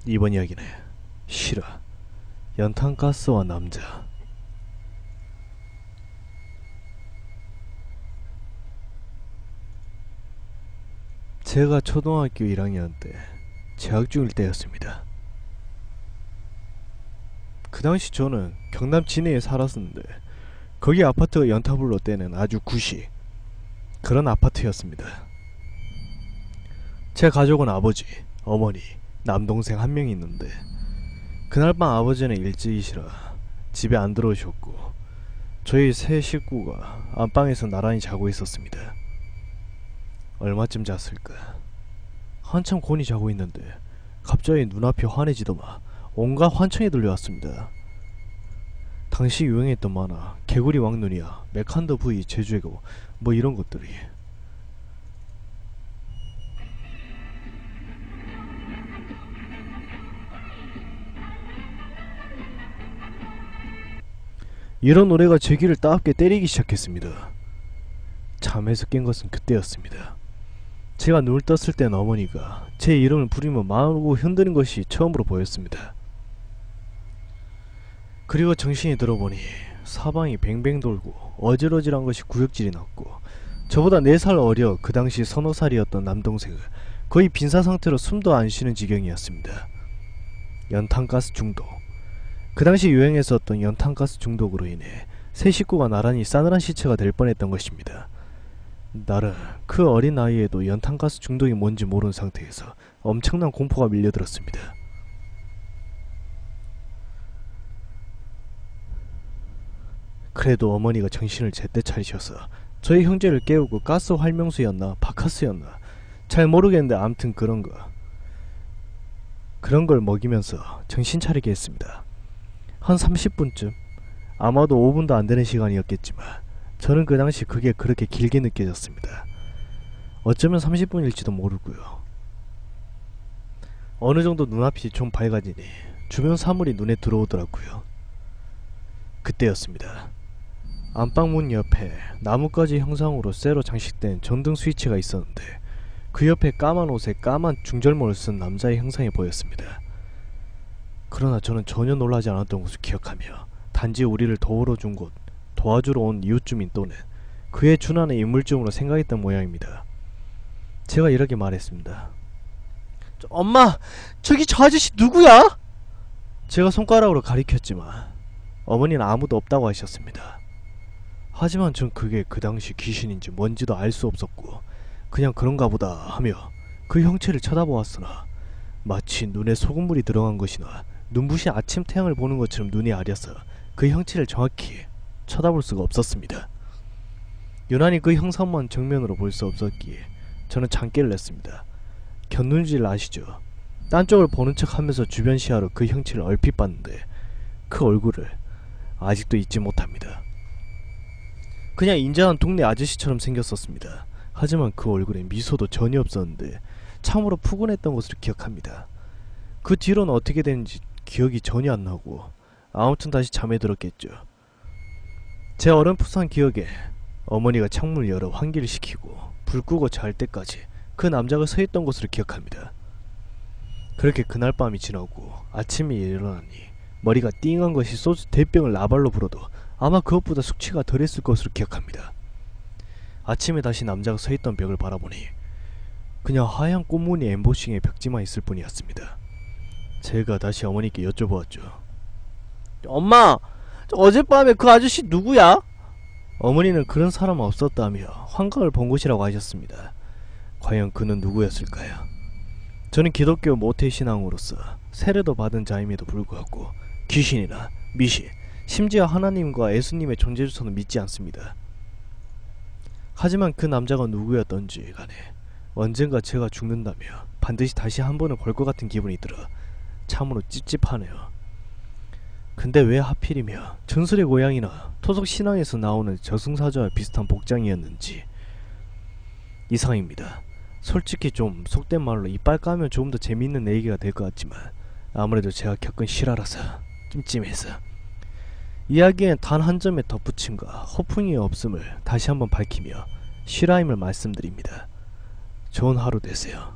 이번 이야기는 실화, 연탄가스와 남자. 제가 초등학교 1학년 때 재학 중일 때였습니다. 그 당시 저는 경남 진해에 살았었는데 거기 아파트가 연탄불로 때는 아주 구시 그런 아파트였습니다. 제 가족은 아버지, 어머니, 남동생 한 명이 있는데 그날 밤 아버지는 일찍이시라 집에 안 들어오셨고 저희 세 식구가 안방에서 나란히 자고 있었습니다. 얼마쯤 잤을까? 한참 곤히 자고 있는데 갑자기 눈앞이 환해지더만 온갖 환청이 들려왔습니다. 당시 유행했던 만화 개구리 왕눈이야, 메칸더 V 제주에고 뭐 이런 것들이. 이런 노래가 제 귀를 따갑게 때리기 시작했습니다. 잠에서 깬 것은 그때였습니다. 제가 눈을 떴을 땐 어머니가 제 이름을 부르며 마구 흔드는 것이 처음으로 보였습니다. 그리고 정신이 들어보니 사방이 뱅뱅 돌고 어질어질한 것이 구역질이 났고 저보다 4살 어려 그 당시 서너 살이었던 남동생은 거의 빈사 상태로 숨도 안 쉬는 지경이었습니다. 연탄가스 중독. 그 당시 유행했었던 연탄가스 중독으로 인해 세 식구가 나란히 싸늘한 시체가 될 뻔했던 것입니다. 나는 그 어린 나이에도 연탄가스 중독이 뭔지 모르는 상태에서 엄청난 공포가 밀려들었습니다. 그래도 어머니가 정신을 제때 차리셔서 저희 형제를 깨우고 가스 활명수였나 바카스였나 잘 모르겠는데 암튼 그런 걸 먹이면서 정신 차리게 했습니다. 한 30분쯤, 아마도 5분도 안 되는 시간이었겠지만 저는 그 당시 그게 그렇게 길게 느껴졌습니다. 어쩌면 30분일지도 모르고요. 어느 정도 눈앞이 좀 밝아지니 주변 사물이 눈에 들어오더라고요. 그때였습니다. 안방문 옆에 나뭇가지 형상으로 쇠로 장식된 전등 스위치가 있었는데 그 옆에 까만 옷에 까만 중절모를 쓴 남자의 형상이 보였습니다. 그러나 저는 전혀 놀라지 않았던 것을 기억하며 단지 우리를 도와주러 온 이웃주민 또는 그에 준하는 인물쯤으로 생각했던 모양입니다. 제가 이렇게 말했습니다. 엄마! 저기 저 아저씨 누구야? 제가 손가락으로 가리켰지만 어머니는 아무도 없다고 하셨습니다. 하지만 전 그게 그 당시 귀신인지 뭔지도 알 수 없었고 그냥 그런가 보다 하며 그 형체를 쳐다보았으나 마치 눈에 소금물이 들어간 것이나 눈부신 아침 태양을 보는 것처럼 눈이 아려서 그 형체를 정확히 쳐다볼 수가 없었습니다. 유난히 그 형상만 정면으로 볼 수 없었기에 저는 장깨를 냈습니다. 곁눈질 아시죠? 딴 쪽을 보는 척 하면서 주변 시야로 그 형체를 얼핏 봤는데 그 얼굴을 아직도 잊지 못합니다. 그냥 인자한 동네 아저씨처럼 생겼었습니다. 하지만 그 얼굴에 미소도 전혀 없었는데 참으로 푸근했던 것으로 기억합니다. 그 뒤로는 어떻게 됐는지 기억이 전혀 안 나고 아무튼 다시 잠에 들었겠죠. 제 어렴풋한 기억에 어머니가 창문을 열어 환기를 시키고 불 끄고 잘 때까지 그 남자가 서 있던 것으로 기억합니다. 그렇게 그날 밤이 지나고 아침에 일어나니 머리가 띵한 것이 소주 대병을 나발로 불어도 아마 그것보다 숙취가 덜했을 것으로 기억합니다. 아침에 다시 남자가 서 있던 벽을 바라보니 그냥 하얀 꽃무늬 엠보싱의 벽지만 있을 뿐이었습니다. 제가 다시 어머니께 여쭤보았죠. 엄마! 어젯밤에 그 아저씨 누구야? 어머니는 그런 사람 없었다며 환각을 본 것이라고 하셨습니다. 과연 그는 누구였을까요? 저는 기독교 모태신앙으로서 세례도 받은 자임에도 불구하고 귀신이나 미신, 심지어 하나님과 예수님의 존재조차도 믿지 않습니다. 하지만 그 남자가 누구였던지 간에 언젠가 제가 죽는다며 반드시 다시 한 번은 볼 것 같은 기분이 들어 참으로 찝찝하네요. 근데 왜 하필이며 전설의 고향이나 토속 신앙에서 나오는 저승사자와 비슷한 복장이었는지 이상입니다. 솔직히 좀 속된 말로 이빨 까면 조금 더 재밌는 얘기가 될 것 같지만 아무래도 제가 겪은 실화라서 찜찜해서 이야기엔 단 한 점의 덧붙임과 허풍이 없음을 다시 한번 밝히며 실화임을 말씀드립니다. 좋은 하루 되세요.